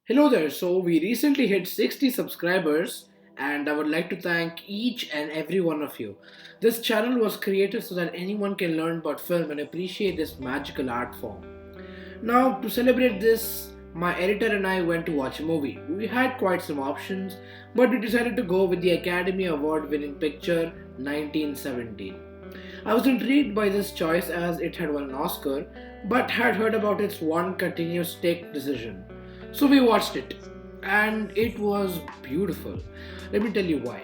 Hello there. So, we recently hit 60 subscribers, and I would like to thank each and every one of you. This channel was created so that anyone can learn about film and appreciate this magical art form. Now, to celebrate this, my editor and I went to watch a movie. We had quite some options, but we decided to go with the Academy Award winning picture 1917. I was intrigued by this choice as it had won an Oscar, but had heard about its one continuous take decision. So we watched it, and it was beautiful. Let me tell you why.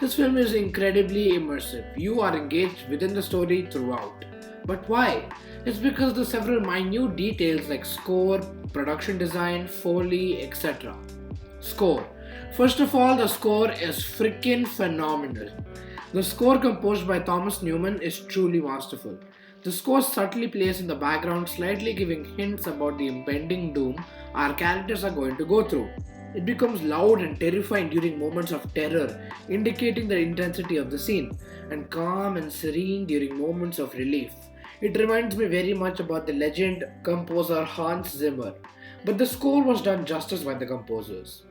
This film is incredibly immersive. You are engaged within the story throughout. But why? It's because the several minute details like score, production design, foley, etc. Score. First of all, the score is freaking phenomenal. The score composed by Thomas Newman is truly masterful. The score subtly plays in the background, slightly giving hints about the impending doom our characters are going to go through. It becomes loud and terrifying during moments of terror, indicating the intensity of the scene, and calm and serene during moments of relief. It reminds me very much about the legend composer Hans Zimmer, but the score was done justice by the composers.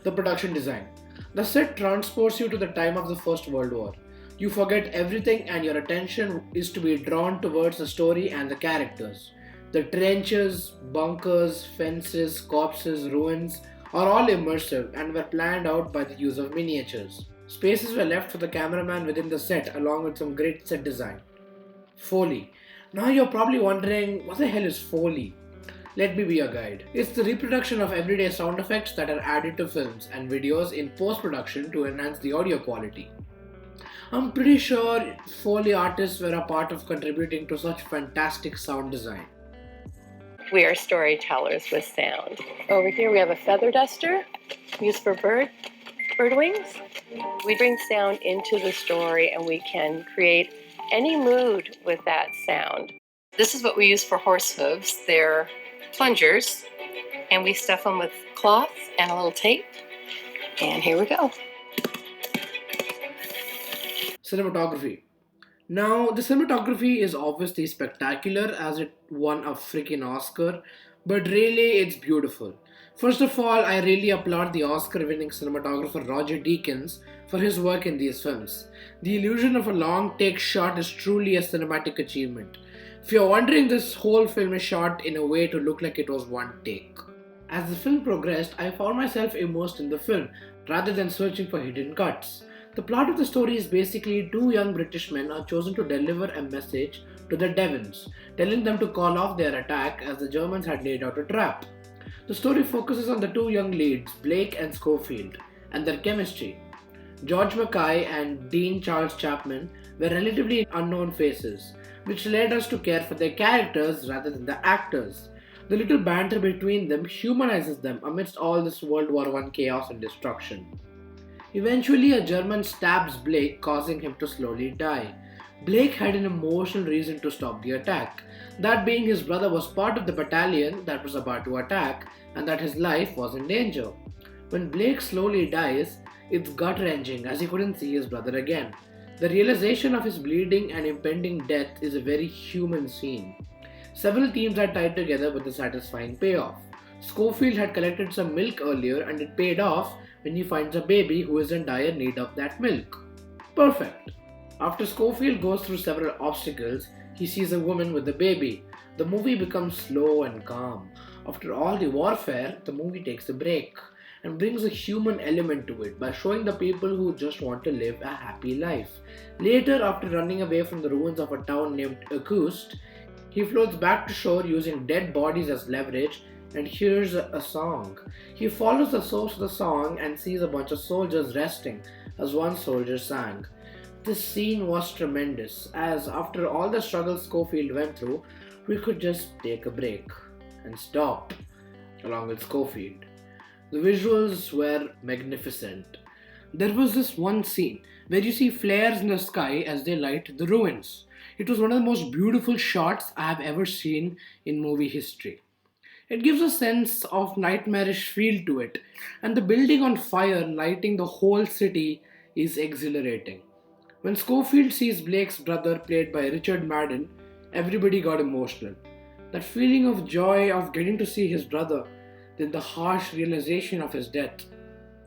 The production design. The set transports you to the time of the First World War. You forget everything and your attention is to be drawn towards the story and the characters. The trenches, bunkers, fences, corpses, ruins are all immersive and were planned out by the use of miniatures. Spaces were left for the cameraman within the set along with some great set design. Foley. Now you're probably wondering, what the hell is Foley? Let me be your guide. It's the reproduction of everyday sound effects that are added to films and videos in post production to enhance the audio quality. I'm pretty sure Foley artists were a part of contributing to such fantastic sound design. We are storytellers with sound. Over here we have a feather duster used for bird wings. We bring sound into the story and we can create any mood with that sound. This is what we use for horse hooves. They're plungers, and we stuff them with cloth and a little tape. And here we go. Cinematography. Now, the cinematography is obviously spectacular as it won a freaking Oscar, but really it's beautiful. First of all, I really applaud the Oscar winning cinematographer Roger Deakins for his work in these films. The illusion of a long take shot is truly a cinematic achievement. If you're wondering, this whole film is shot in a way to look like it was one take. As the film progressed, I found myself immersed in the film rather than searching for hidden cuts. The plot of the story is basically two young British men are chosen to deliver a message to the Devons, telling them to call off their attack as the Germans had laid out a trap. The story focuses on the two young leads, Blake and Schofield, and their chemistry. George Mackay and Dean Charles Chapman were relatively unknown faces, which led us to care for their characters rather than the actors. The little banter between them humanizes them amidst all this World War I chaos and destruction. Eventually, a German stabs Blake, causing him to slowly die. Blake had an emotional reason to stop the attack, that being his brother was part of the battalion that was about to attack and that his life was in danger. When Blake slowly dies, it's gut wrenching as he couldn't see his brother again. The realization of his bleeding and impending death is a very human scene. Several teams are tied together with a satisfying payoff. Schofield had collected some milk earlier and it paid off when he finds a baby who is in dire need of that milk. Perfect. After Schofield goes through several obstacles, he sees a woman with a baby. The movie becomes slow and calm. After all the warfare, the movie takes a break and brings a human element to it by showing the people who just want to live a happy life. Later, after running away from the ruins of a town named Akust, he floats back to shore using dead bodies as leverage and hears a song. He follows the source of the song and sees a bunch of soldiers resting as one soldier sang. This scene was tremendous as after all the struggles Schofield went through, we could just take a break and stop along with Schofield. The visuals were magnificent. There was this one scene where you see flares in the sky as they light the ruins. It was one of the most beautiful shots I have ever seen in movie history. It gives a sense of nightmarish feel to it, and the building on fire lighting the whole city is exhilarating. When Schofield sees Blake's brother, played by Richard Madden, everybody got emotional. That feeling of joy of getting to see his brother, then the harsh realization of his death.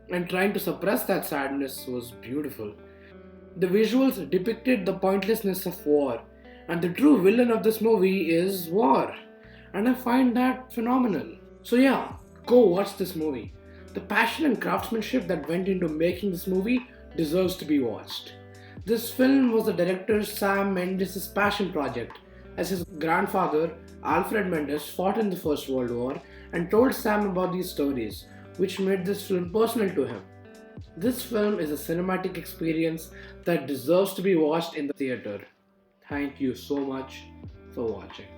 And trying to suppress that sadness was beautiful. The visuals depicted the pointlessness of war, and the true villain of this movie is war. And I find that phenomenal. So, yeah, go watch this movie. The passion and craftsmanship that went into making this movie deserves to be watched. This film was the director Sam Mendes' passion project, as his grandfather, Alfred Mendes, fought in the First World War and told Sam about these stories, which made this film personal to him. This film is a cinematic experience that deserves to be watched in the theater. Thank you so much for watching.